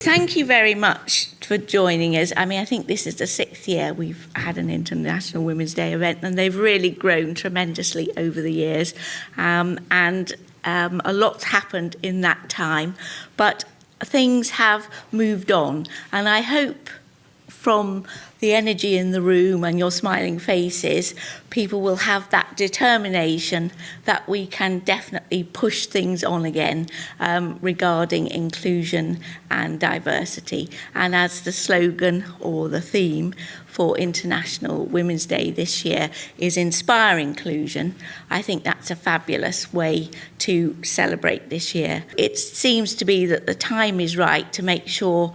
Thank you very much for joining us. I think this is the 6th year we've had an International Women's Day event, and they've really grown tremendously over the years. A lot's happened in that time, but things have moved on. And I hope from the energy in the room and your smiling faces, people will have that determination that we can definitely push things on again regarding inclusion and diversity. And as the slogan or the theme for International Women's Day this year is Inspire Inclusion, I think that's a fabulous way to celebrate this year. It seems to be that the time is right to make sure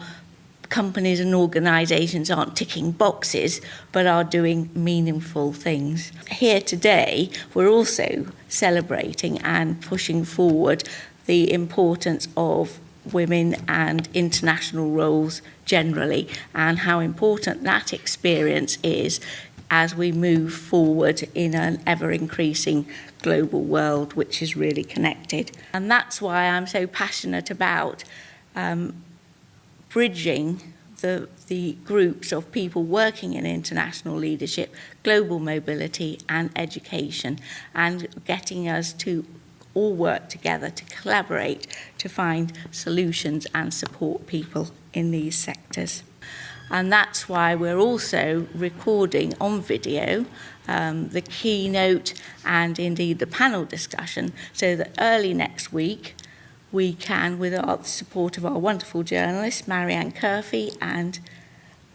companies and organisations aren't ticking boxes, but are doing meaningful things. Here today, we're also celebrating and pushing forward the importance of women and international roles generally, and how important that experience is as we move forward in an ever-increasing global world, which is really connected. And that's why I'm so passionate about bridging the groups of people working in international leadership, global mobility and education, and getting us to all work together to collaborate to find solutions and support people in these sectors. And that's why we're also recording on video the keynote and indeed the panel discussion, so that early next week we can, with the support of our wonderful journalists, Marianne Curfey and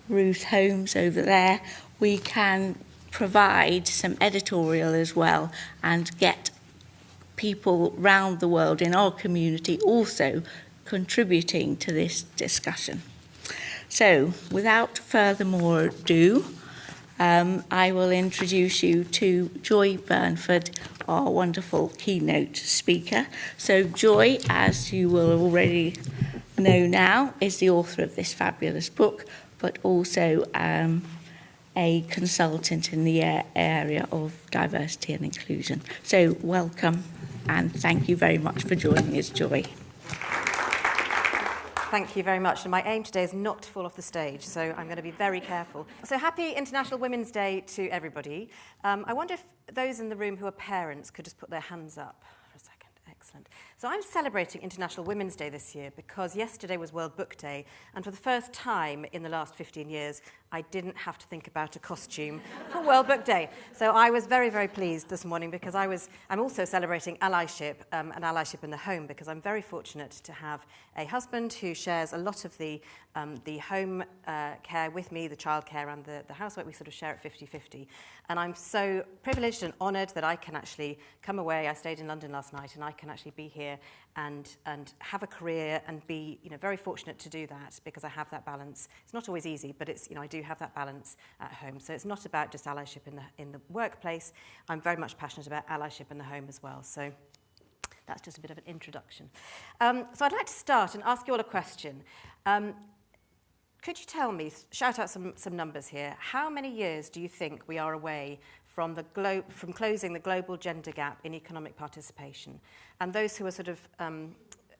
Ruth Holmes over there, we can provide some editorial as well and get people round the world in our community also contributing to this discussion. So, without further more ado, I will introduce you to Joy Burnford, our wonderful keynote speaker. So Joy, as you will already know now, is the author of this fabulous book, but also a consultant in the area of diversity and inclusion. So welcome, and thank you very much for joining us, Joy. Thank you very much. And my aim today is not to fall off the stage, so I'm going to be very careful. So happy International Women's Day to everybody. I wonder if those in the room who are parents could just put their hands up for a second. Excellent. So I'm celebrating International Women's Day this year because yesterday was World Book Day, and for the first time in the last 15 years, I didn't have to think about a costume for World Book Day. So I was very, very pleased this morning because I'm also celebrating allyship and allyship in the home, because I'm very fortunate to have a husband who shares a lot of the home care with me, the childcare and the housework. We sort of share it 50-50. And I'm so privileged and honoured that I can actually come away. I stayed in London last night, and I can actually be here and have a career and be very fortunate to do that, because I have that balance. It's not always easy, but it's I do have that balance at home. So it's not about just allyship in the workplace. I'm very much passionate about allyship in the home as well. So that's just a bit of an introduction. So I'd like to start and ask you all a question. Could you tell me, shout out some numbers here, how many years do you think we are away from closing the global gender gap in economic participation? And those who are sort of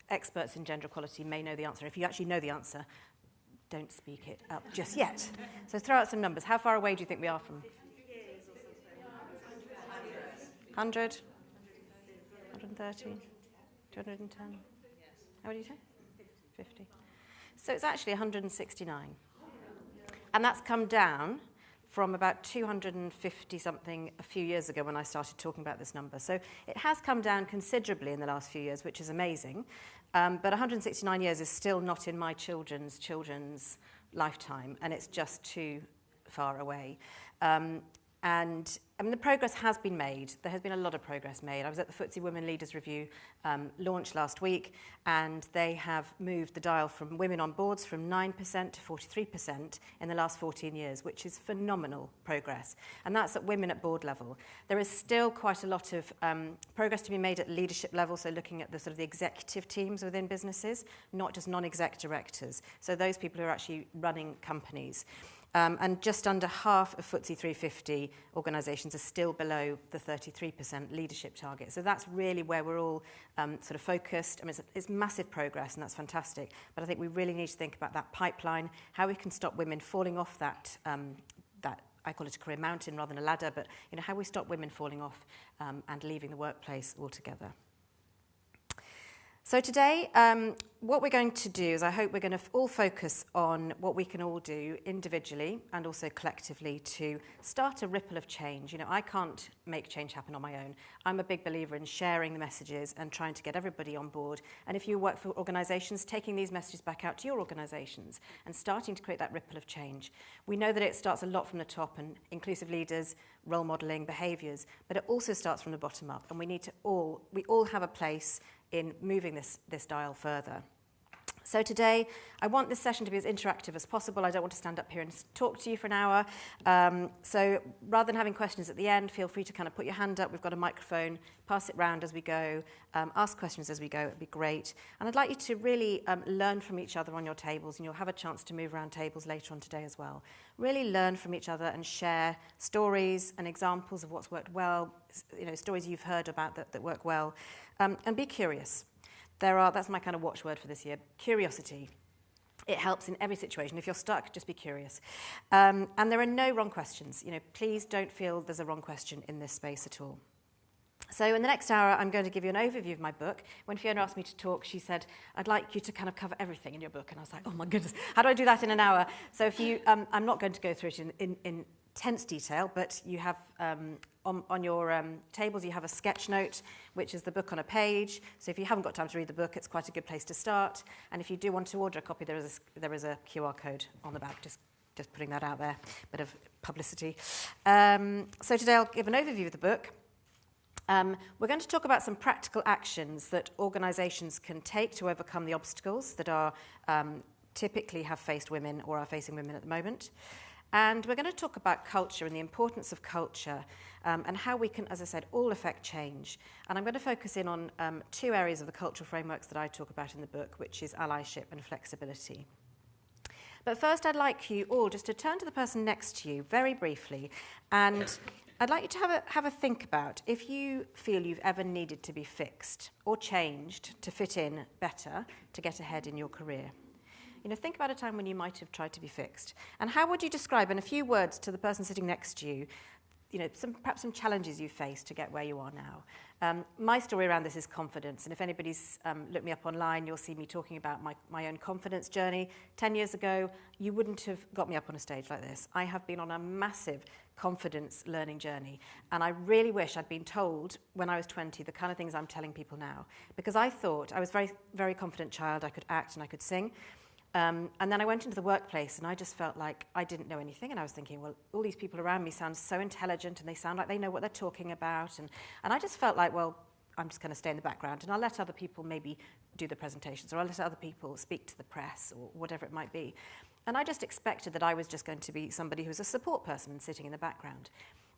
experts in gender equality may know the answer. If you actually know the answer, don't speak it up just yet. So throw out some numbers. How far away do you think we are from? 100? 130? 210? How do you say? 50. So it's actually 169. And that's come down from about 250-something a few years ago when I started talking about this number. So it has come down considerably in the last few years, which is amazing. But 169 years is still not in my children's lifetime, and it's just too far away. And the progress has been made. There has been a lot of progress made. I was at the FTSE Women Leaders Review launch last week, and they have moved the dial from women on boards from 9% to 43% in the last 14 years, which is phenomenal progress. And that's at women at board level. There is still quite a lot of progress to be made at leadership level, so looking at the sort of the executive teams within businesses, not just non-exec directors. So those people who are actually running companies. And just under half of FTSE 350 organisations are still below the 33% leadership target. So that's really where we're all sort of focused. I mean, it's massive progress, and that's fantastic. But I think we really need to think about that pipeline, how we can stop women falling off that, I call it a career mountain rather than a ladder, but how we stop women falling off and leaving the workplace altogether. So today, what we're going to do is I hope we're going to all focus on what we can all do individually and also collectively to start a ripple of change. I can't make change happen on my own. I'm a big believer in sharing the messages and trying to get everybody on board. And if you work for organisations, taking these messages back out to your organisations and starting to create that ripple of change. We know that it starts a lot from the top and inclusive leaders, role modelling, behaviours, but it also starts from the bottom up. And we all have a place in moving this dial further. So today, I want this session to be as interactive as possible. I don't want to stand up here and talk to you for an hour. So rather than having questions at the end, feel free to kind of put your hand up. We've got a microphone, pass it round as we go, ask questions as we go. It'd be great. And I'd like you to really learn from each other on your tables, and you'll have a chance to move around tables later on today as well. Really learn from each other and share stories and examples of what's worked well, stories you've heard about that work well, and be curious. That's my kind of watchword for this year, curiosity. It helps in every situation. If you're stuck, just be curious. And there are no wrong questions. Please don't feel there's a wrong question in this space at all. So in the next hour, I'm going to give you an overview of my book. When Fiona asked me to talk, she said, I'd like you to kind of cover everything in your book. And I was like, oh my goodness, how do I do that in an hour? So if you, I'm not going to go through it in intense detail, but you have on your tables, you have a sketch note, which is the book on a page. So if you haven't got time to read the book, it's quite a good place to start. And if you do want to order a copy, there is a QR code on the back, just putting that out there, bit of publicity. So today I'll give an overview of the book. We're going to talk about some practical actions that organisations can take to overcome the obstacles that are typically have faced women or are facing women at the moment. And we're going to talk about culture and the importance of culture and how we can, as I said, all affect change. And I'm going to focus in on two areas of the cultural frameworks that I talk about in the book, which is allyship and flexibility. But first, I'd like you all just to turn to the person next to you very briefly, and I'd like you to have a think about if you feel you've ever needed to be fixed or changed to fit in better to get ahead in your career. Think about a time when you might have tried to be fixed. And how would you describe in a few words to the person sitting next to you, perhaps some challenges you faced to get where you are now? My story around this is confidence. And if anybody's looked me up online, you'll see me talking about my own confidence journey. 10 years ago, you wouldn't have got me up on a stage like this. I have been on a massive confidence learning journey. And I really wish I'd been told when I was 20 the kind of things I'm telling people now. Because I thought I was a very, very confident child. I could act and I could sing. And then I went into the workplace and I just felt like I didn't know anything. And I was thinking, well, all these people around me sound so intelligent and they sound like they know what they're talking about. And I just felt like, well, I'm just going to stay in the background and I'll let other people maybe do the presentations, or I'll let other people speak to the press or whatever it might be. And I just expected that I was just going to be somebody who's a support person and sitting in the background.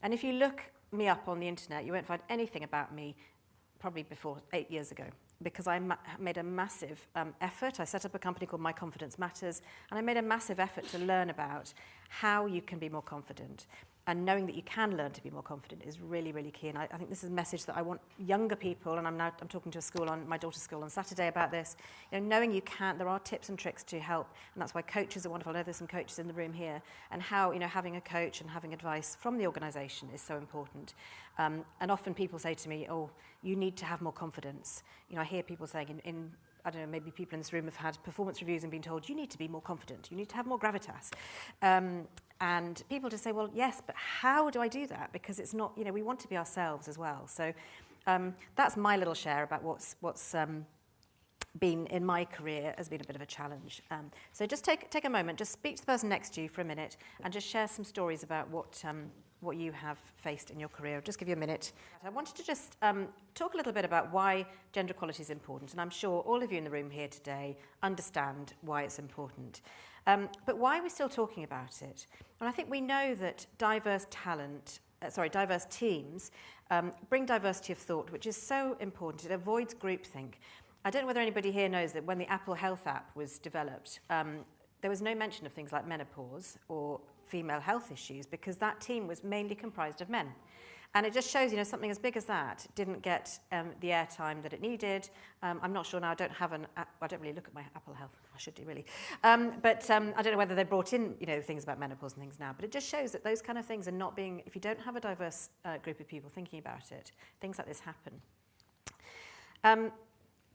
And if you look me up on the internet, you won't find anything about me probably before 8 years ago. Because I made a massive effort. I set up a company called My Confidence Matters, and I made a massive effort to learn about how you can be more confident. And knowing that you can learn to be more confident is really, really key. And I think this is a message that I want younger people, and I'm talking to a school my daughter's school on Saturday about this. Knowing you can, there are tips and tricks to help, and that's why coaches are wonderful. I know there's some coaches in the room here, and how having a coach and having advice from the organisation is so important. And often people say to me, "Oh, you need to have more confidence." I hear people saying in I don't know, maybe people in this room have had performance reviews and been told, you need to be more confident, you need to have more gravitas. And people just say, well, yes, but how do I do that? Because it's not, we want to be ourselves as well. So that's my little share about what's been in my career has been a bit of a challenge. So just take a moment, just speak to the person next to you for a minute and just share some stories about what you have faced in your career. I'll just give you a minute. I wanted to just talk a little bit about why gender equality is important, and I'm sure all of you in the room here today understand why it's important. But why are we still talking about it? And I think we know that diverse teams bring diversity of thought, which is so important. It avoids groupthink. I don't know whether anybody here knows that when the Apple Health app was developed, there was no mention of things like menopause or female health issues because that team was mainly comprised of men. And it just shows, you know, something as big as that didn't get the airtime that it needed. I'm not sure now, I don't really look at my Apple Health. I should do, really. I don't know whether they brought in, you know, things about menopause and things now. But it just shows that those kind of things are not being, if you don't have a diverse group of people thinking about it, things like this happen.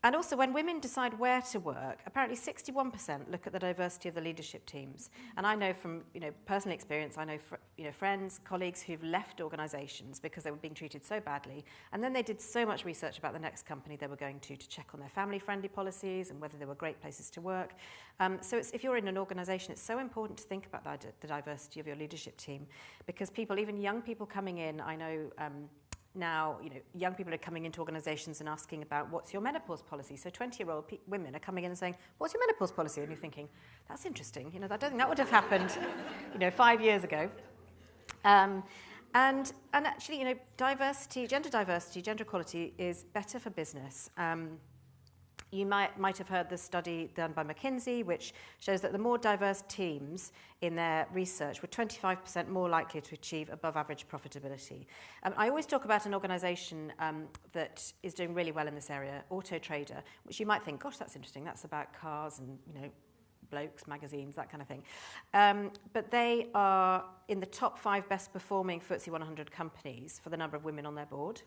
And also, when women decide where to work, apparently 61% look at the diversity of the leadership teams. And I know from, you know, personal experience, I know, friends, colleagues who've left organisations because they were being treated so badly. And then they did so much research about the next company they were going to check on their family-friendly policies and whether they were great places to work. So if you're in an organisation, it's so important to think about the diversity of your leadership team because people, even young people coming in, I know... Now, you know, young people are coming into organisations and asking about what's your menopause policy. So 20-year-old women are coming in and saying, what's your menopause policy? And you're thinking, that's interesting. You know, I don't think that would have happened, you know, 5 years ago. And actually, you know, gender diversity, gender equality is better for business. You might have heard the study done by McKinsey, which shows that the more diverse teams in their research were 25% more likely to achieve above average profitability. I always talk about an organisation that is doing really well in this area, Autotrader, which you might think, gosh, that's interesting. That's about cars and, you know, blokes, magazines, that kind of thing. But they are in the top 5 best performing FTSE 100 companies for the number of women on their board.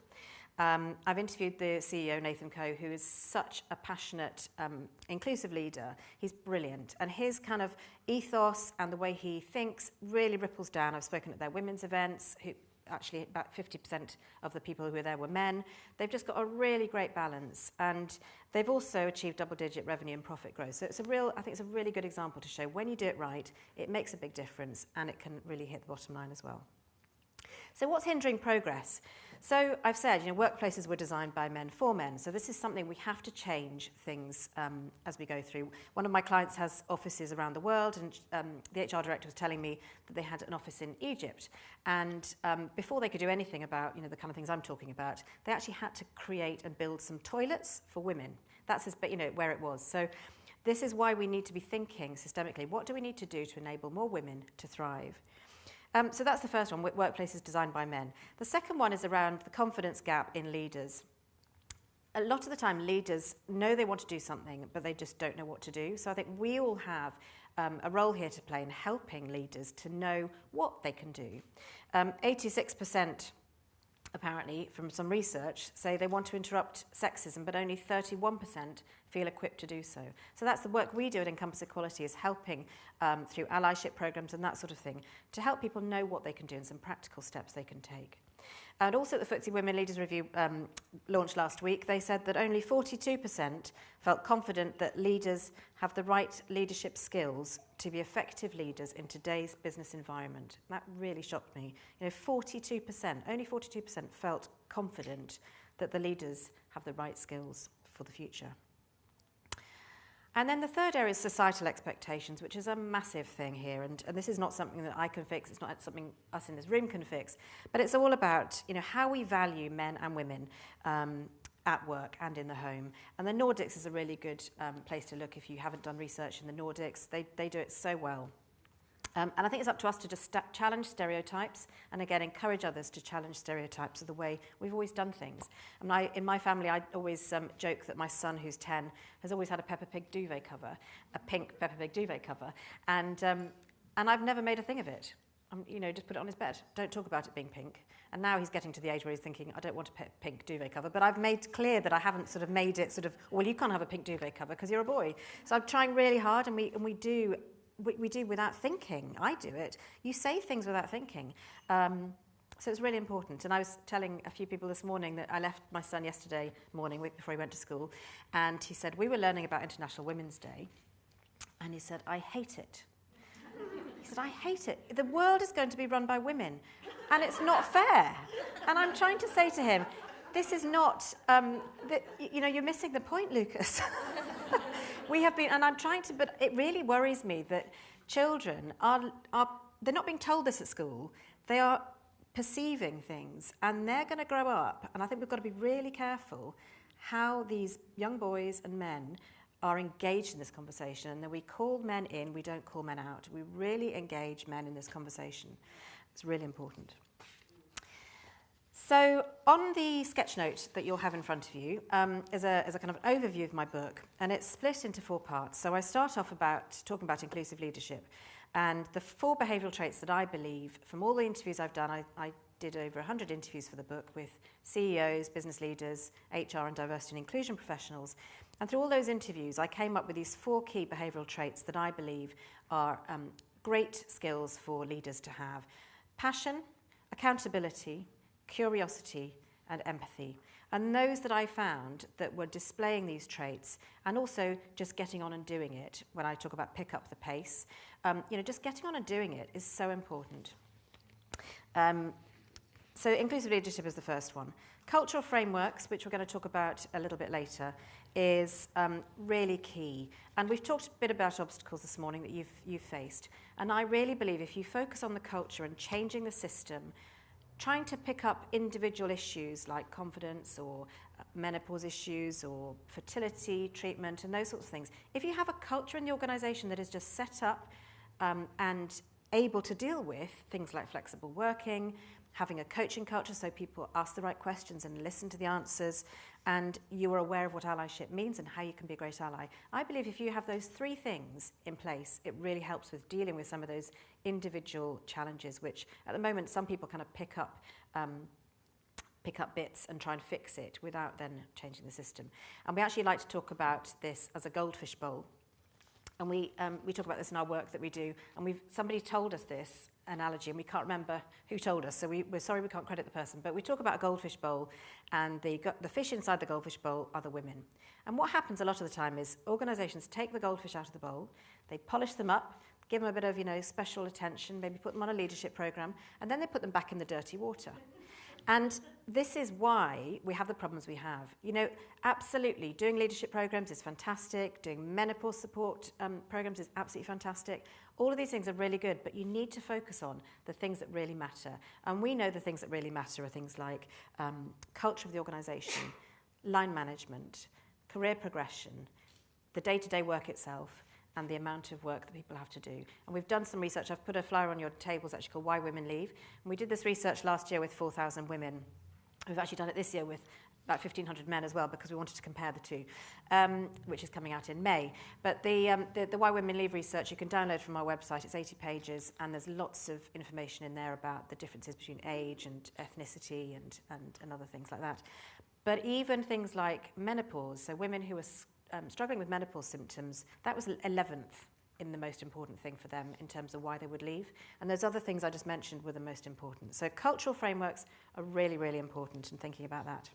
I've interviewed the CEO, Nathan Coe, who is such a passionate, inclusive leader. He's brilliant. And his kind of ethos and the way he thinks really ripples down. I've spoken at their women's events, who actually about 50% of the people who were there were men. They've just got a really great balance. And they've also achieved double-digit revenue and profit growth. So I think it's a really good example to show when you do it right, it makes a big difference and it can really hit the bottom line as well. So what's hindering progress? So I've said, you know, workplaces were designed by men for men. So this is something we have to change things as we go through. One of my clients has offices around the world, and the HR director was telling me that they had an office in Egypt. And before they could do anything about, you know, the kind of things I'm talking about, they actually had to create and build some toilets for women. That's you know, where it was. So this is why we need to be thinking systemically. What do we need to do to enable more women to thrive? So that's the first one, workplaces designed by men. The second one is around the confidence gap in leaders. A lot of the time, leaders know they want to do something, but they just don't know what to do. So I think we all have a role here to play in helping leaders to know what they can do. 86%, apparently, from some research, say they want to interrupt sexism, but only 31% feel equipped to do so. So that's the work we do at Encompass Equality, is helping through allyship programs and that sort of thing, to help people know what they can do and some practical steps they can take. And also at the FTSE Women Leaders Review launched last week, they said that only 42% felt confident that leaders have the right leadership skills to be effective leaders in today's business environment. That really shocked me. You know, 42%, only 42% felt confident that the leaders have the right skills for the future. And then the third area is societal expectations, which is a massive thing here. And this is not something that I can fix. It's not something us in this room can fix. But it's all about, you know, how we value men and women at work and in the home. And the Nordics is a really good place to look if you haven't done research in the Nordics. They do it so well. And I think it's up to us to just challenge stereotypes and, again, encourage others to challenge stereotypes of the way we've always done things. And in my family, I always joke that my son, who's 10, has always had a Peppa Pig duvet cover, a pink Peppa Pig duvet cover. And I've never made a thing of it. You know, just put it on his bed. Don't talk about it being pink. And now he's getting to the age where he's thinking, I don't want a pink duvet cover. But I've made clear that I haven't sort of made it sort of, well, you can't have a pink duvet cover because you're a boy. So I'm trying really hard, and we do without thinking. I do it. You say things without thinking. So it's really important. And I was telling a few people this morning that I left my son yesterday morning, week before he went to school, and he said, we were learning about International Women's Day, and he said, I hate it. He said, I hate it. The world is going to be run by women, and it's not fair. And I'm trying to say to him, this is not, you know, you're missing the point, Lucas. We have been, and I'm trying to, but it really worries me that children they're not being told this at school. They are perceiving things, and they're going to grow up. And I think we've got to be really careful how these young boys and men are engaged in this conversation, and that we call men in, we don't call men out. We really engage men in this conversation. It's really important. So on the sketch note that you'll have in front of you is a kind of overview of my book, and it's split into 4 parts. So I start off talking about inclusive leadership and the 4 behavioural traits that I believe, from all the interviews I've done, I did over 100 interviews for the book with CEOs, business leaders, HR and diversity and inclusion professionals. And through all those interviews, I came up with these 4 key behavioural traits that I believe are great skills for leaders to have: passion, accountability, curiosity and empathy. And those that I found that were displaying these traits, and also just getting on and doing it, when I talk about pick up the pace, just getting on and doing it is so important. So inclusive leadership is the first one. Cultural frameworks, which we're going to talk about a little bit later, is really key. And we've talked a bit about obstacles this morning that you've faced. And I really believe if you focus on the culture and changing the system, trying to pick up individual issues like confidence or menopause issues or fertility treatment and those sorts of things, if you have a culture in the organisation that is just set up and able to deal with things like flexible working, having a coaching culture so people ask the right questions and listen to the answers, and you are aware of what allyship means and how you can be a great ally. I believe if you have those 3 things in place, it really helps with dealing with some of those individual challenges, which at the moment some people kind of pick up bits and try and fix it without then changing the system. And we actually like to talk about this as a goldfish bowl. And we talk about this in our work that we do, and somebody told us this analogy, and we can't remember who told us, so we're sorry we can't credit the person, but we talk about a goldfish bowl, and the fish inside the goldfish bowl are the women. And what happens a lot of the time is organisations take the goldfish out of the bowl, they polish them up, give them a bit of special attention, maybe put them on a leadership programme, and then they put them back in the dirty water. And this is why we have the problems we have. Absolutely, doing leadership programs is fantastic. Doing menopause support programs is absolutely fantastic. All of these things are really good, but you need to focus on the things that really matter. And we know the things that really matter are things like culture of the organisation, line management, career progression, the day-to-day work itself, and the amount of work that people have to do. And we've done some research. I've put a flyer on your tables actually called Why Women Leave. And we did this research last year with 4,000 women. We've actually done it this year with about 1,500 men as well, because we wanted to compare the 2, which is coming out in May. But the Why Women Leave research you can download from our website. It's 80 pages, and there's lots of information in there about the differences between age and ethnicity and other things like that. But even things like menopause, so women who are struggling with menopause symptoms, that was 11th in the most important thing for them in terms of why they would leave. And those other things I just mentioned were the most important. So cultural frameworks are really, really important in thinking about that.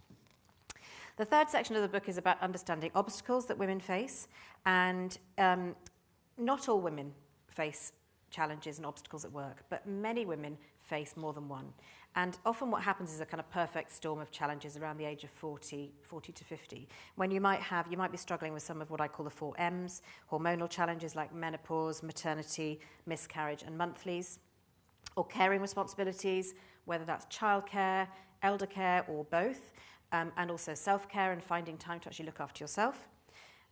The third section of the book is about understanding obstacles that women face. And not all women face challenges and obstacles at work, but many women face more than one. And often what happens is a kind of perfect storm of challenges around the age of 40 to 50, when you might be struggling with some of what I call the 4 M's, hormonal challenges like menopause, maternity, miscarriage and monthlies, or caring responsibilities, whether that's childcare, elder care or both, and also self-care and finding time to actually look after yourself,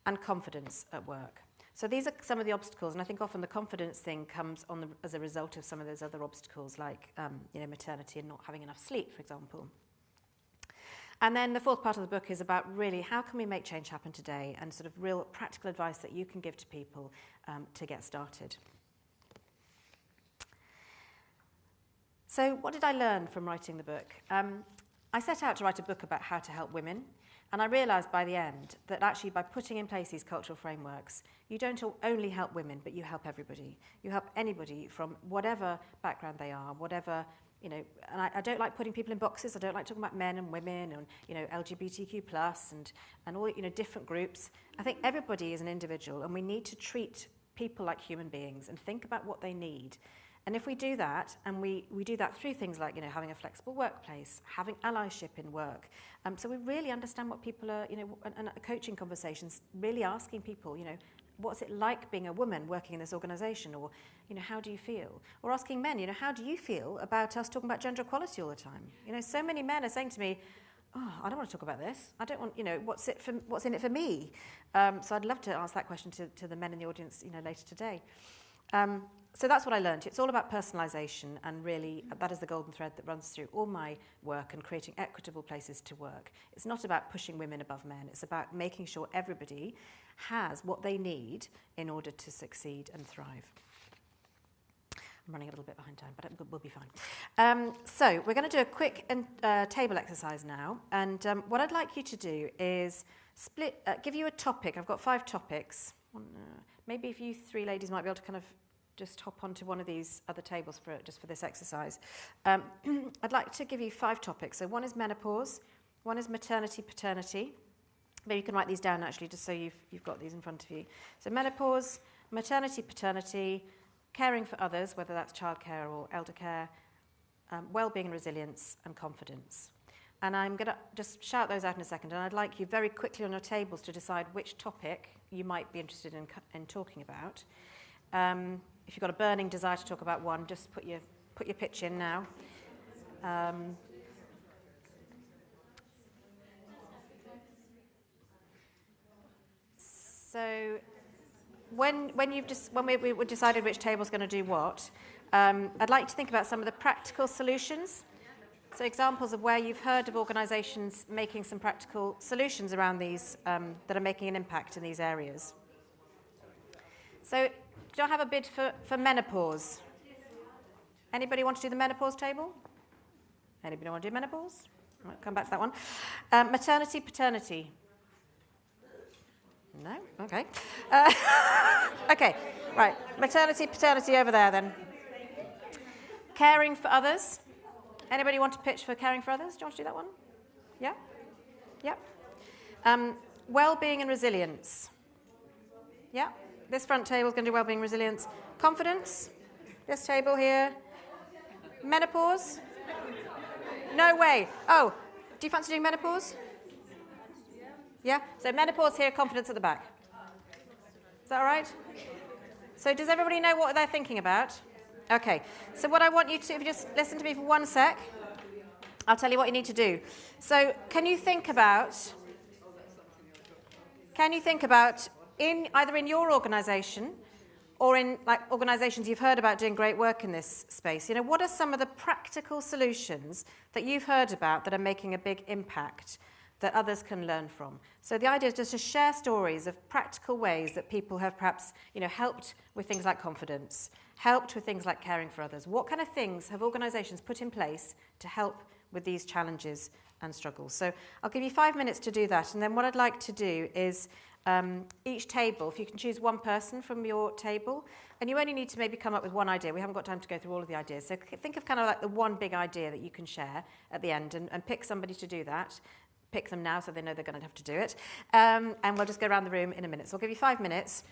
and confidence at work. So these are some of the obstacles, and I think often the confidence thing comes as a result of some of those other obstacles, like maternity and not having enough sleep, for example. And then the 4th part of the book is about really how can we make change happen today, and sort of real practical advice that you can give to people to get started. So what did I learn from writing the book? I set out to write a book about how to help women. And I realised by the end that actually by putting in place these cultural frameworks, you don't only help women, but you help everybody. You help anybody from whatever background they are, whatever, and I don't like putting people in boxes. I don't like talking about men and women and, LGBTQ plus and all, different groups. I think everybody is an individual, and we need to treat people like human beings and think about what they need. And if we do that, and we do that through things like, having a flexible workplace, having allyship in work, so we really understand what people are, and coaching conversations, really asking people, what's it like being a woman working in this organisation, or, how do you feel? Or asking men, how do you feel about us talking about gender equality all the time? So many men are saying to me, oh, I don't want to talk about this. I don't want, what's in it for me? So I'd love to ask that question to the men in the audience, later today. So that's what I learned. It's all about personalisation, and really that is the golden thread that runs through all my work and creating equitable places to work. It's not about pushing women above men. It's about making sure everybody has what they need in order to succeed and thrive. I'm running a little bit behind time, but we'll be fine. So we're going to do a quick table exercise now. And what I'd like you to do is give you a topic. I've got 5 topics. Maybe if you 3 ladies might be able to kind of just hop onto one of these other tables for this exercise. I'd like to give you 5 topics. So one is menopause, one is maternity, paternity. Maybe you can write these down actually, just so you've got these in front of you. So menopause, maternity, paternity, caring for others, whether that's childcare or elder care, wellbeing and resilience, and confidence. And I'm going to just shout those out in a second, and I'd like you very quickly on your tables to decide which topic you might be interested in talking about. If you've got a burning desire to talk about one, just put your pitch in now. So when we decided which table's going to do what, I'd like to think about some of the practical solutions. So examples of where you've heard of organisations making some practical solutions around these that are making an impact in these areas. So do I have a bid for menopause? Anybody want to do the menopause table? Anybody want to do menopause? I'll come back to that one. Maternity, paternity. No? Okay. Okay, right. Maternity, paternity over there then. Caring for others. Anybody want to pitch for caring for others? Do you want to do that one? Yeah? Yeah. Wellbeing and resilience. Yeah? This front table is going to do wellbeing and resilience. Confidence. This table here. Menopause. No way. Oh, do you fancy doing menopause? Yeah? So menopause here, confidence at the back. Is that all right? So does everybody know what they're thinking about? Okay. So what I want you to, if you just listen to me for 1 sec, I'll tell you what you need to do. So can you think about either in your organisation or in organisations you've heard about doing great work in this space, what are some of the practical solutions that you've heard about that are making a big impact that others can learn from? So the idea is just to share stories of practical ways that people have perhaps, helped with things like confidence, helped with things like caring for others. What kind of things have organisations put in place to help with these challenges and struggles? So I'll give you 5 minutes to do that. And then what I'd like to do is each table, if you can choose one person from your table, and you only need to maybe come up with one idea. We haven't got time to go through all of the ideas. So think of kind of like the one big idea that you can share at the end and pick somebody to do that. Pick them now so they know they're going to have to do it. And we'll just go around the room in a minute. So I'll give you 5 minutes.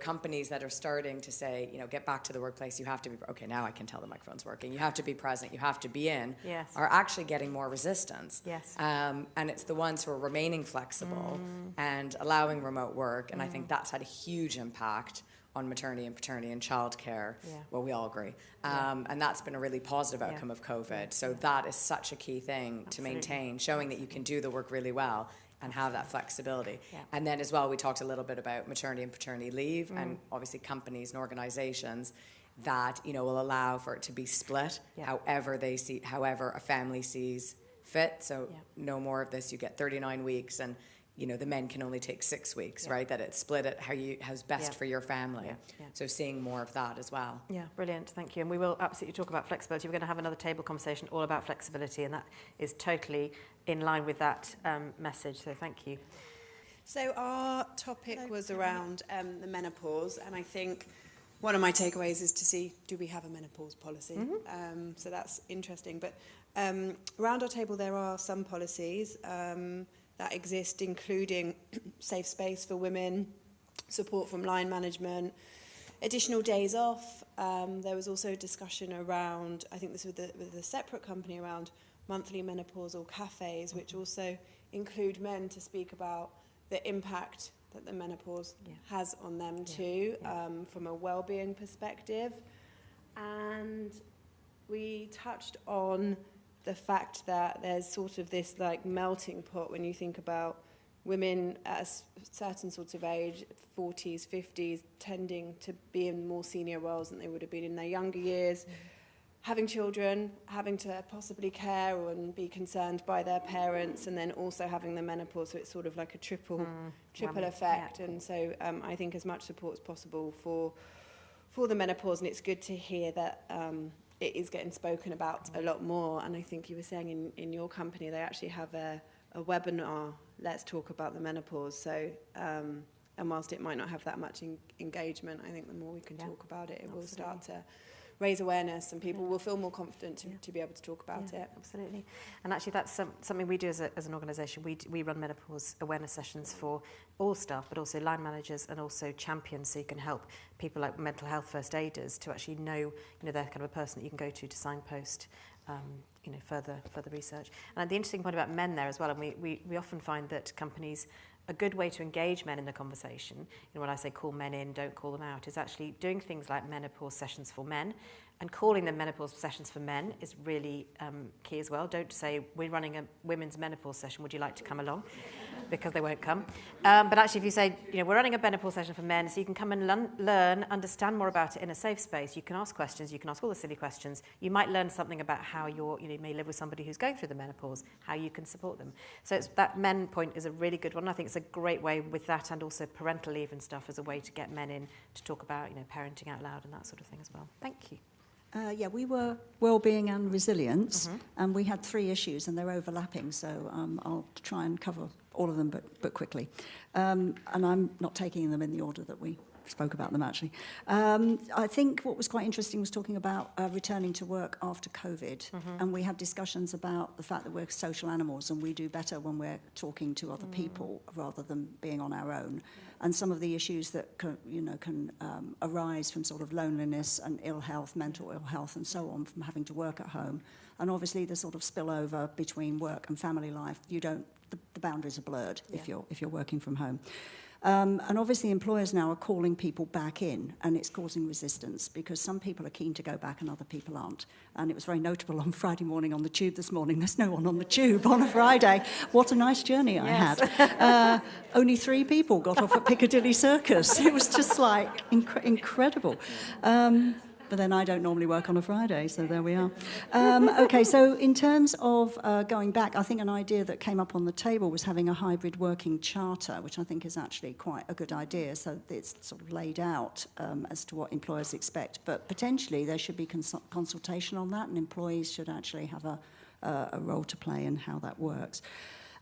Companies that are starting to say, get back to the workplace, you have to be, okay, now I can tell the microphone's working, you have to be present, you have to be in, yes, are actually getting more resistance. Yes. And it's the ones who are remaining flexible and allowing remote work, and I think that's had a huge impact on maternity and paternity and childcare. Yeah. Well, we all agree. And that's been a really positive outcome of COVID. So that is such a key thing to maintain, showing that you can do the work really well and have that flexibility. Yeah. And then as well, we talked a little bit about maternity and paternity leave, and obviously companies and organizations that, will allow for it to be split however a family sees fit. So no more of this, you get 39 weeks and the men can only take 6 weeks, right? That it's split it how's best for your family. Yeah. Yeah. So seeing more of that as well. Yeah, brilliant, thank you. And we will absolutely talk about flexibility. We're going to have another table conversation all about flexibility, and that is totally in line with that message, so thank you. So our topic was around the menopause, and I think one of my takeaways is to see, do we have a menopause policy? Mm-hmm. So that's interesting. But around our table there are some policies that exist, including safe space for women, support from line management, additional days off. There was also a discussion around, I think this was with a separate company, around monthly menopausal cafes, which also include men to speak about the impact that the menopause has on them too, from a well-being perspective. And we touched on the fact that there's sort of this like melting pot when you think about women at a certain sort of age, 40s, 50s, tending to be in more senior roles than they would have been in their younger years, having children, having to possibly care and be concerned by their parents, and then also having the menopause, so it's sort of like a triple effect. Yeah. And so I think as much support as possible for the menopause, and it's good to hear that it is getting spoken about a lot more. And I think you were saying in your company they actually have a webinar, Let's Talk About the Menopause. So and whilst it might not have that much engagement, I think the more we can talk about it, it will start to raise awareness, and people will feel more confident to be able to talk about it. Absolutely. And actually that's something we do as an organisation. We run menopause awareness sessions for all staff, but also line managers and also champions, so you can help people like mental health first aiders to actually know, they're kind of a person that you can go to signpost further research. And the interesting point about men there as well, and we often find that companies, a good way to engage men in the conversation, when I say call men in, don't call them out, is actually doing things like menopause sessions for men, and calling them menopause sessions for men is really key as well. Don't say, we're running a women's menopause session, would you like to come along? Because they won't come. But actually if you say, we're running a menopause session for men, so you can come and learn, understand more about it in a safe space. You can ask questions, you can ask all the silly questions. You might learn something about how you may live with somebody who's going through the menopause, how you can support them. So that men point is a really good one. I think it's a great way with that, and also parental leave and stuff as a way to get men in to talk about, parenting out loud and that sort of thing as well. Thank you. We were Wellbeing and Resilience, and we had 3 issues, and they're overlapping, so I'll try and cover all of them, but quickly. And I'm not taking them in the order that we spoke about them, actually. I think what was quite interesting was talking about returning to work after COVID, and we had discussions about the fact that we're social animals and we do better when we're talking to other people rather than being on our own. And some of the issues that can arise from sort of loneliness and ill health, mental ill health and so on, from having to work at home. And obviously the sort of spillover between work and family life, the boundaries are blurred if you're working from home. And obviously employers now are calling people back in, and it's causing resistance because some people are keen to go back and other people aren't. And it was very notable on Friday morning on the tube this morning. There's no one on the tube on a Friday. What a nice journey I had. Only 3 people got off at Piccadilly Circus. It was just like incredible. But then I don't normally work on a Friday, so there we are. Okay, so in terms of going back, I think an idea that came up on the table was having a hybrid working charter, which I think is actually quite a good idea, so it's sort of laid out as to what employers expect. But potentially there should be consultation on that, and employees should actually have a role to play in how that works.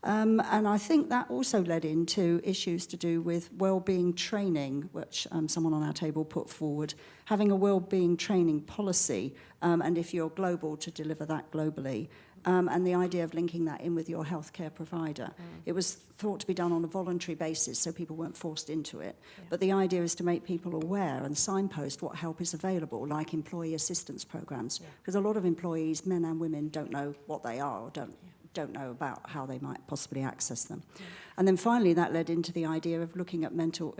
And I think that also led into issues to do with wellbeing training, which someone on our table put forward, having a wellbeing training policy, and if you're global, to deliver that globally, and the idea of linking that in with your healthcare provider. It was thought to be done on a voluntary basis, so people weren't forced into it. But the idea is to make people aware and signpost what help is available, like employee assistance programs, because a lot of employees, men and women, don't know what they are or don't know about how they might possibly access them. And then finally that led into the idea of looking at mental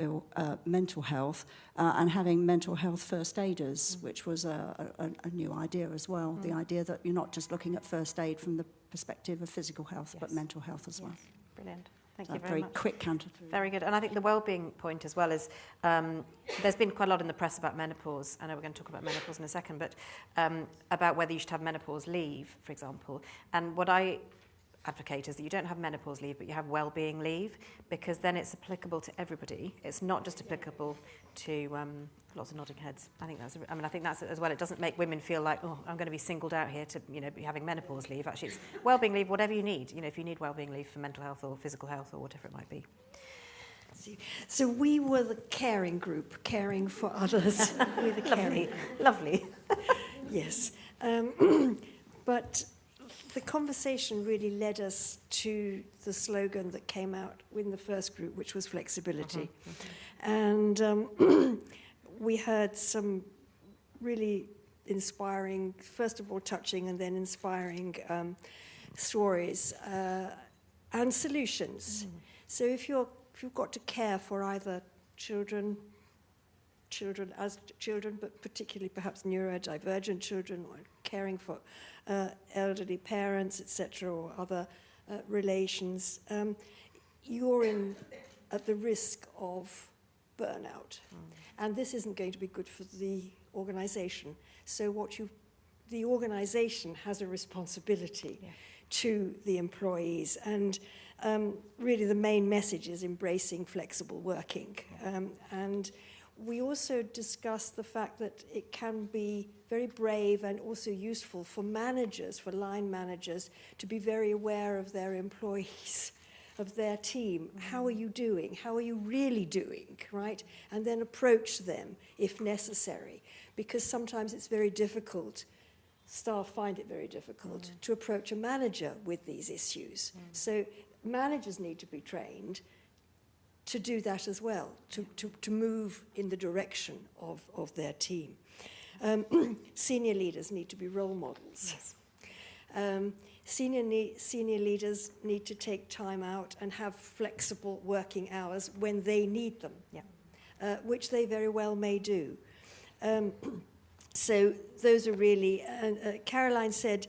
health and having mental health first aiders, which was a new idea as well. The idea that you're not just looking at first aid from the perspective of physical health, but mental health as well. Brilliant. Thank So you very much. Very quick counter. Very good. And I think the wellbeing point as well is there's been quite a lot in the press about menopause. I know we're going to talk about menopause in a second, but about whether you should have menopause leave, for example. And what I advocate is that you don't have menopause leave, but you have wellbeing leave, because then it's applicable to everybody. It's not just applicable to lots of nodding heads. I think that's as well. It doesn't make women feel like, oh, I'm going to be singled out here to be having menopause leave. Actually, it's wellbeing leave, whatever you need. If you need wellbeing leave for mental health or physical health or whatever it might be. So we were the caring group, caring for others. We're the caring. Lovely. Yes. But the conversation really led us to the slogan that came out in the first group, which was flexibility. And we heard some really inspiring, first of all touching and then inspiring stories and solutions. So if you've got to care for either children, children as children, but particularly perhaps neurodivergent children, or caring for elderly parents, etc., or other relations, you're at the risk of burnout. And this isn't going to be good for the organisation. So the organisation has a responsibility to the employees. And really the main message is embracing flexible working. And we also discussed the fact that it can be very brave and also useful for managers, for line managers, to be very aware of their employees, of their team. How are you doing? How are you really doing, right? And then approach them if necessary, because sometimes it's very difficult. Staff find it very difficult to approach a manager with these issues. So managers need to be trained to do that as well, to move in the direction of their team. Senior leaders need to be role models. Yes. Senior leaders need to take time out and have flexible working hours when they need them, which they very well may do. So those are really, Caroline said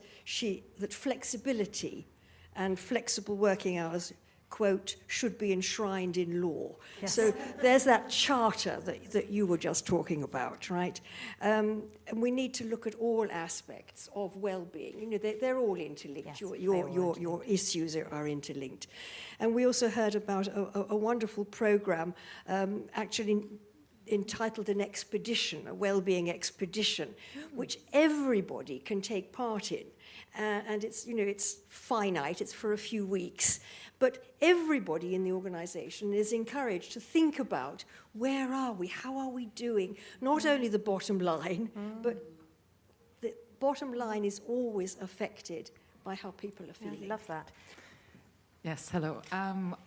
that flexibility and flexible working hours, quote, should be enshrined in law. Yes. So there's that charter that you were just talking about, right? And we need to look at all aspects of well-being. You know, they're all interlinked. Yes, your issues are interlinked. And we also heard about a wonderful program, actually entitled an expedition, a well-being expedition, which everybody can take part in. And it's finite, it's for a few weeks. But everybody in the organisation is encouraged to think about where are we, how are we doing, not only the bottom line, but the bottom line is always affected by how people are feeling. I love that. Yes, hello.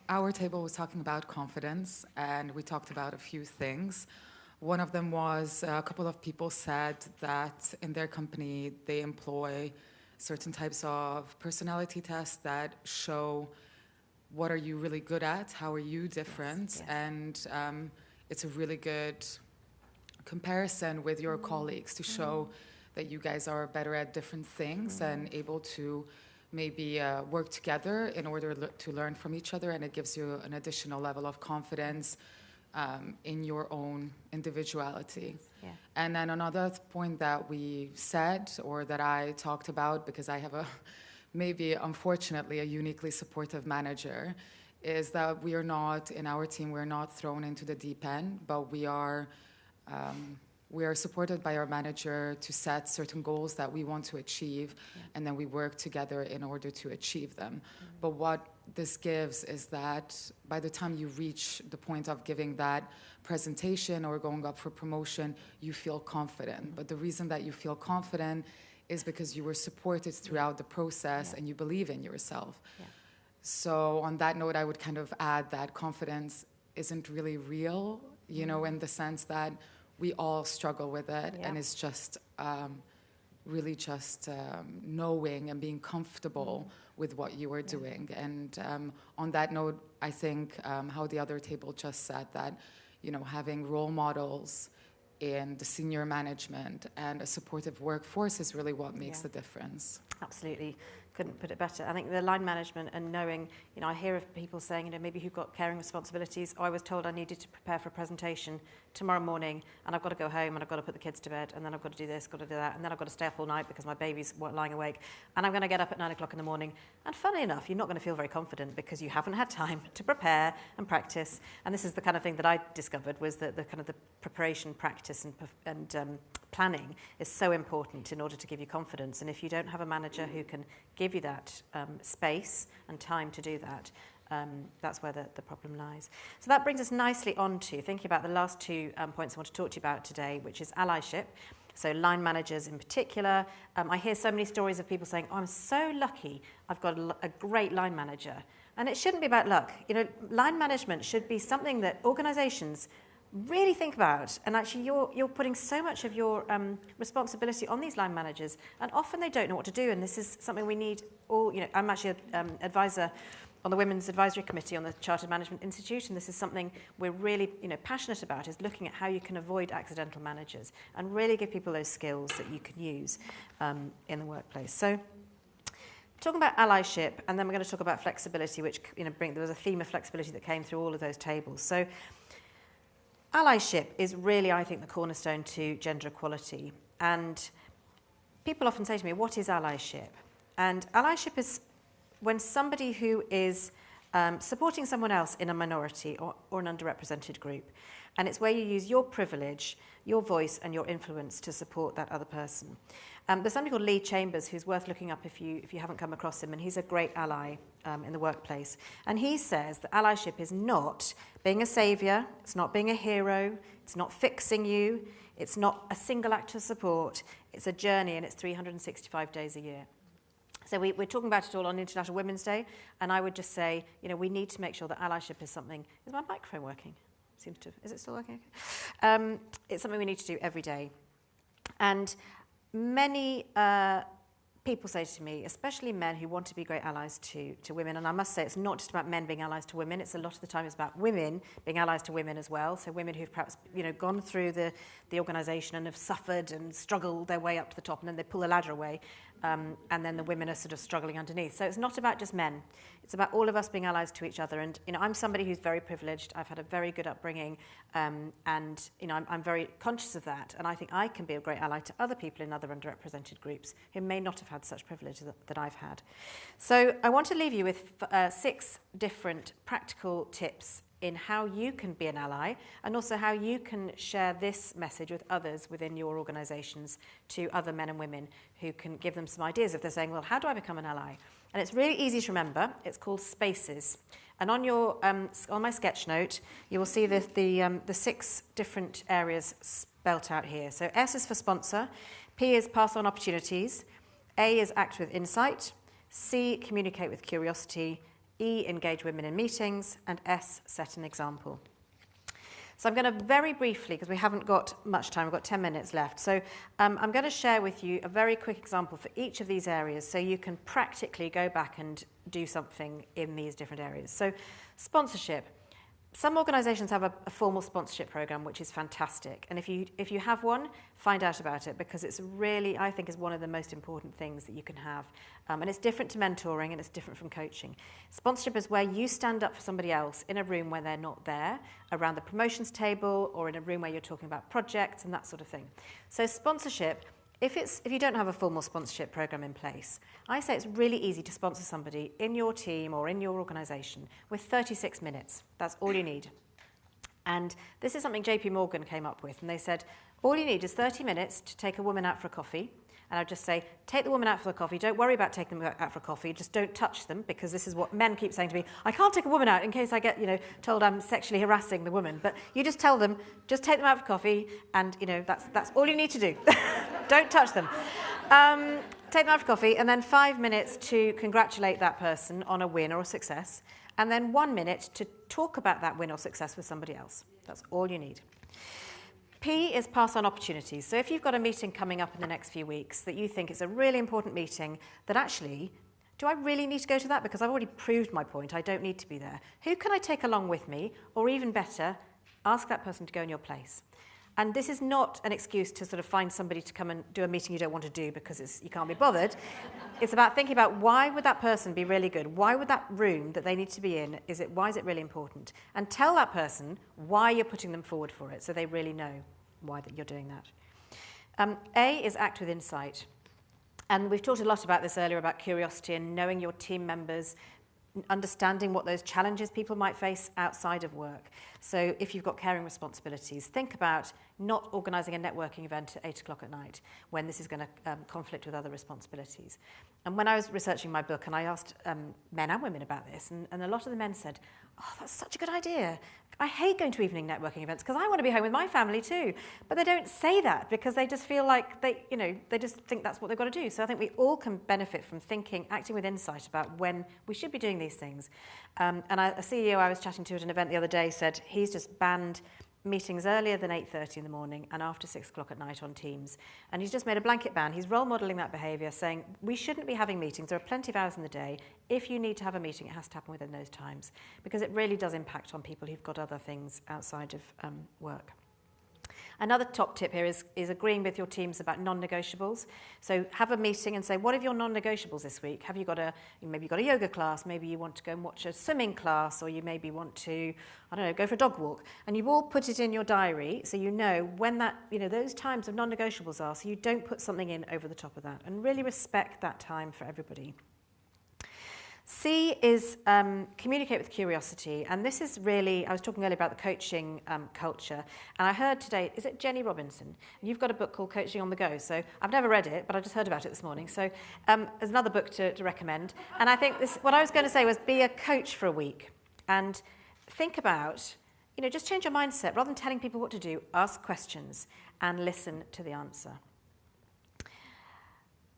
Our table was talking about confidence, and we talked about a few things. One of them was a couple of people said that in their company they employ certain types of personality tests that show what are you really good at, how are you different, and it's a really good comparison with your colleagues to show that you guys are better at different things and able to maybe work together in order to learn from each other, and it gives you an additional level of confidence in your own individuality. Yeah. And then another point that we said, or that I talked about, because I have maybe unfortunately a uniquely supportive manager, is that we are not, in our team, we're not thrown into the deep end, but we are supported by our manager to set certain goals that we want to achieve, and then we work together in order to achieve them. But what this gives is that by the time you reach the point of giving that presentation or going up for promotion, you feel confident. But the reason that you feel confident is because you were supported throughout the process and you believe in yourself. Yeah. So on that note, I would kind of add that confidence isn't really real, you know, in the sense that we all struggle with it, and it's just really just knowing and being comfortable with what you are doing. And on that note, I think how the other table just said that, you know, having role models in the senior management and a supportive workforce is really what makes the difference. Absolutely. Couldn't put it better. I think the line management and knowing, you know, I hear of people saying, you know, maybe who've got caring responsibilities. I was told I needed to prepare for a presentation tomorrow morning, and I've got to go home, and I've got to put the kids to bed, and then I've got to do this, got to do that, and then I've got to stay up all night because my baby's lying awake, and I'm going to get up at 9 o'clock in the morning. And funny enough, you're not going to feel very confident because you haven't had time to prepare and practice. And this is the kind of thing that I discovered, was that the kind of the preparation, practice, and planning is so important in order to give you confidence. And if you don't have a manager who can give you that space and time to do that, that's where the problem lies. So that brings us nicely on to thinking about the last two points I want to talk to you about today, which is allyship. So line managers in particular. I hear so many stories of people saying, oh, I'm so lucky I've got a great line manager. And it shouldn't be about luck. You know, line management should be something that organizations really think about, and actually you're putting so much of your responsibility on these line managers, and often they don't know what to do, and this is something we need all, you know, I'm actually an advisor on the Women's Advisory Committee on the Chartered Management Institute, and this is something we're really passionate about, is looking at how you can avoid accidental managers and really give people those skills that you can use in the workplace. So talking about allyship, and then we're going to talk about flexibility, which there was a theme of flexibility that came through all of those tables. So allyship is really, I think, the cornerstone to gender equality. And people often say to me, what is allyship? And allyship is when somebody who is supporting someone else in a minority or an underrepresented group. And it's where you use your privilege, your voice, and your influence to support that other person. There's somebody called Lee Chambers who's worth looking up if you haven't come across him, and he's a great ally in the workplace. And he says that allyship is not being a saviour, it's not being a hero, it's not fixing you, it's not a single act of support, it's a journey, and it's 365 days a year. So we're talking about it all on International Women's Day, and I would just say, we need to make sure that allyship is something. Is my microphone working? Is it still working? Okay. It's something we need to do every day. And many people say to me, especially men who want to be great allies to women, and I must say it's not just about men being allies to women, it's a lot of the time it's about women being allies to women as well. So women who've perhaps gone through the organisation and have suffered and struggled their way up to the top, and then they pull the ladder away, and then the women are sort of struggling underneath. So it's not about just men, it's about all of us being allies to each other. And I'm somebody who's very privileged, I've had a very good upbringing, and I'm very conscious of that, and I think I can be a great ally to other people in other underrepresented groups who may not have had such privilege that I've had. So I want to leave you with 6 different practical tips in how you can be an ally, and also how you can share this message with others within your organisations, to other men and women who can give them some ideas if they're saying, well, how do I become an ally? And it's really easy to remember. It's called spaces. And on your on my sketch note, you will see the 6 different areas spelt out here. So S is for sponsor, P is pass on opportunities, A is act with insight, C, communicate with curiosity, E, engage women in meetings, and S, set an example. So I'm going to very briefly, because we haven't got much time, we've got 10 minutes left, so I'm going to share with you a very quick example for each of these areas so you can practically go back and do something in these different areas. So sponsorship. Some organisations have a formal sponsorship programme, which is fantastic. And if you have one, find out about it, because it's really, I think, is one of the most important things that you can have. And it's different to mentoring, and it's different from coaching. Sponsorship is where you stand up for somebody else in a room where they're not there, around the promotions table, or in a room where you're talking about projects and that sort of thing. So sponsorship, if you don't have a formal sponsorship program in place, I say it's really easy to sponsor somebody in your team or in your organisation with 36 minutes. That's all you need. And this is something JP Morgan came up with, and they said, all you need is 30 minutes to take a woman out for a coffee. And I'd just say, take the woman out for a coffee. Don't worry about taking them out for a coffee. Just don't touch them, because this is what men keep saying to me. I can't take a woman out in case I get, told I'm sexually harassing the woman. But you just tell them, just take them out for coffee, and, that's all you need to do. Don't touch them. Take them out for coffee, and then 5 minutes to congratulate that person on a win or a success, and then 1 minute to talk about that win or success with somebody else. That's all you need. P is pass on opportunities. So if you've got a meeting coming up in the next few weeks that you think is a really important meeting, that actually, do I really need to go to that? Because I've already proved my point, I don't need to be there. Who can I take along with me? Or even better, ask that person to go in your place. And this is not an excuse to sort of find somebody to come and do a meeting you don't want to do because you can't be bothered. It's about thinking about, why would that person be really good? Why would that room that they need to be in, why is it really important? And tell that person why you're putting them forward for it, so they really know why that you're doing that. A is act with insight. And we've talked a lot about this earlier, about curiosity and knowing your team members, understanding what those challenges people might face outside of work. So if you've got caring responsibilities, think about not organising a networking event at 8 o'clock at night when this is going to conflict with other responsibilities. And when I was researching my book, and I asked men and women about this, and a lot of the men said, oh, that's such a good idea. I hate going to evening networking events because I want to be home with my family too. But they don't say that because they just feel like they just think that's what they've got to do. So I think we all can benefit from acting with insight about when we should be doing these things. And a CEO I was chatting to at an event the other day said he's just banned meetings earlier than 8:30 in the morning and after 6 o'clock at night on Teams. And he's just made a blanket ban. He's role modelling that behaviour, saying we shouldn't be having meetings. There are plenty of hours in the day. If you need to have a meeting, it has to happen within those times, because it really does impact on people who've got other things outside of work. Another top tip here is agreeing with your teams about non-negotiables. So have a meeting and say, what are your non-negotiables this week? Have you got maybe you've got a yoga class, maybe you want to go and watch a swimming class, or you maybe want to, I don't know, go for a dog walk. And you all put it in your diary so you know when that, those times of non-negotiables are, so you don't put something in over the top of that, and really respect that time for everybody. C is communicate with curiosity, and this is really, I was talking earlier about the coaching culture, and I heard today, is it Jenny Robinson? You've got a book called Coaching on the Go, so I've never read it, but I just heard about it this morning, so there's another book to recommend, and I think what I was going to say was be a coach for a week, and think about, just change your mindset. Rather than telling people what to do, ask questions and listen to the answer.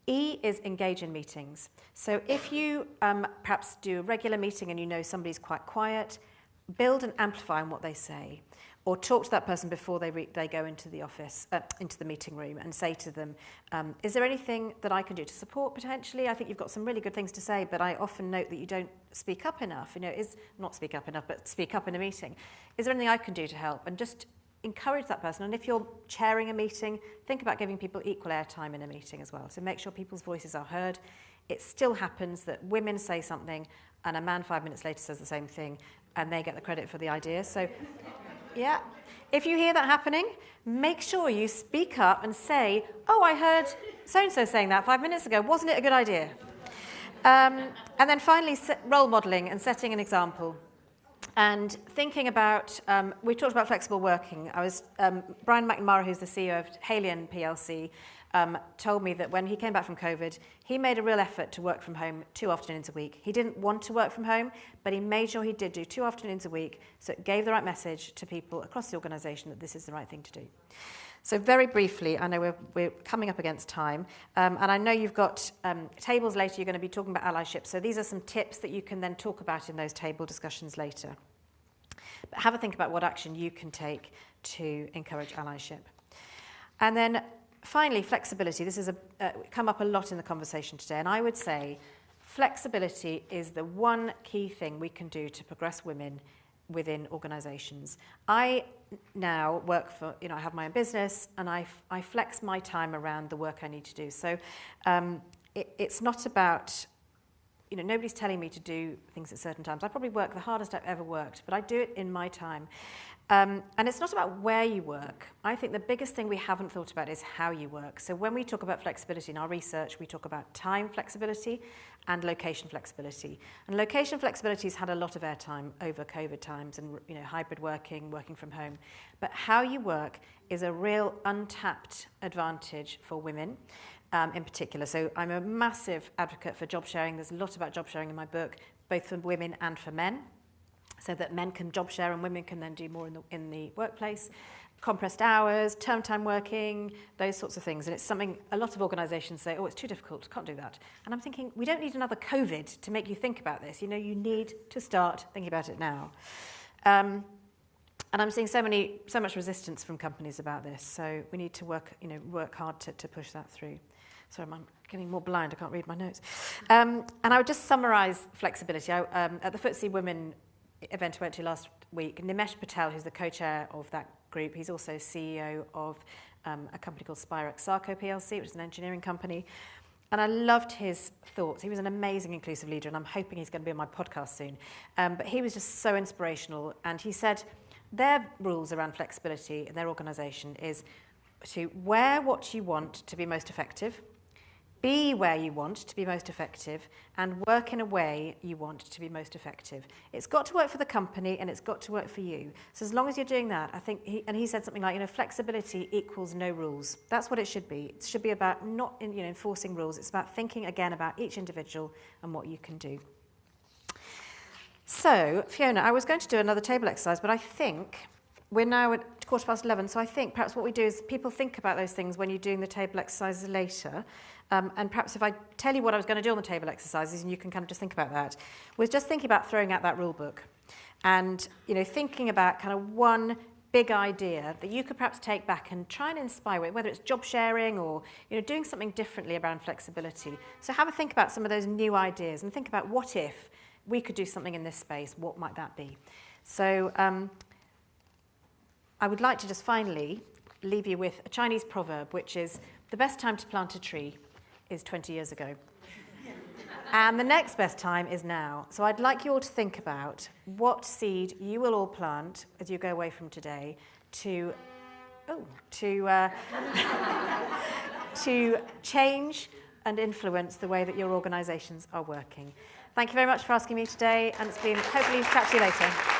E is engage in meetings. So if you perhaps do a regular meeting and you know somebody's quite quiet, build and amplify on what they say, or talk to that person before they go into the office, into the meeting room, and say to them, is there anything that I can do to support potentially? I think you've got some really good things to say, but I often note that you don't speak up enough. Is not speak up enough, but speak up in a meeting. Is there anything I can do to help? And just encourage that person. And if you're chairing a meeting, think about giving people equal airtime in a meeting as well. So make sure people's voices are heard. It still happens that women say something and a man 5 minutes later says the same thing, and they get the credit for the idea. So, yeah. If you hear that happening, make sure you speak up and say, oh, I heard so-and-so saying that 5 minutes ago. Wasn't it a good idea? And then finally, role modelling and setting an example. And thinking about, we talked about flexible working. Brian McNamara, who's the CEO of Halion PLC, told me that when he came back from COVID, he made a real effort to work from home 2 afternoons a week. He didn't want to work from home, but he made sure he did do 2 afternoons a week, so it gave the right message to people across the organisation that this is the right thing to do. So very briefly, I know we're coming up against time, and I know you've got tables later. You're going to be talking about allyship, so these are some tips that you can then talk about in those table discussions later. But have a think about what action you can take to encourage allyship. And then finally, flexibility. This has come up a lot in the conversation today, and I would say flexibility is the one key thing we can do to progress women within organisations. I now work for, I have my own business, and I flex my time around the work I need to do. So it's not about, nobody's telling me to do things at certain times. I probably work the hardest I've ever worked, but I do it in my time. And it's not about where you work. I think the biggest thing we haven't thought about is how you work. So when we talk about flexibility in our research, we talk about time flexibility and location flexibility. And location flexibility has had a lot of airtime over COVID times and hybrid working from home. But how you work is a real untapped advantage for women in particular. So I'm a massive advocate for job sharing. There's a lot about job sharing in my book, both for women and for men, so that men can job share and women can then do more in the workplace. Compressed hours, term time working, those sorts of things. And it's something a lot of organisations say, oh, it's too difficult, can't do that. And I'm thinking, we don't need another COVID to make you think about this. You need to start thinking about it now. And I'm seeing so much resistance from companies about this. So we need to work hard to push that through. Sorry, I'm getting more blind, I can't read my notes. And I would just summarise flexibility. At the FTSE Women event I went to last week, Nimesh Patel, who's the co-chair of that group, he's also CEO of a company called Spirax Sarco PLC, which is an engineering company. And I loved his thoughts. He was an amazing inclusive leader, and I'm hoping he's going to be on my podcast soon. But he was just so inspirational. And he said their rules around flexibility in their organisation is to wear what you want to be most effective, be where you want to be most effective, and work in a way you want to be most effective. It's got to work for the company, and it's got to work for you. So as long as you're doing that, I think, he said something like, flexibility equals no rules. That's what it should be. It should be about not enforcing rules. It's about thinking again about each individual and what you can do. So, Fiona, I was going to do another table exercise, but I think we're now at 11:15, so I think perhaps what we do is people think about those things when you're doing the table exercises later. And perhaps if I tell you what I was going to do on the table exercises, and you can kind of just think about that, was just thinking about throwing out that rule book and, thinking about kind of one big idea that you could perhaps take back and try and inspire with, whether it's job sharing or doing something differently around flexibility. So have a think about some of those new ideas and think about what if we could do something in this space, what might that be? So I would like to just finally leave you with a Chinese proverb, which is the best time to plant a tree is 20 years ago. And the next best time is now. So I'd like you all to think about what seed you will all plant as you go away from today to change and influence the way that your organisations are working. Thank you very much for asking me today, and it's been hopefully catch you later.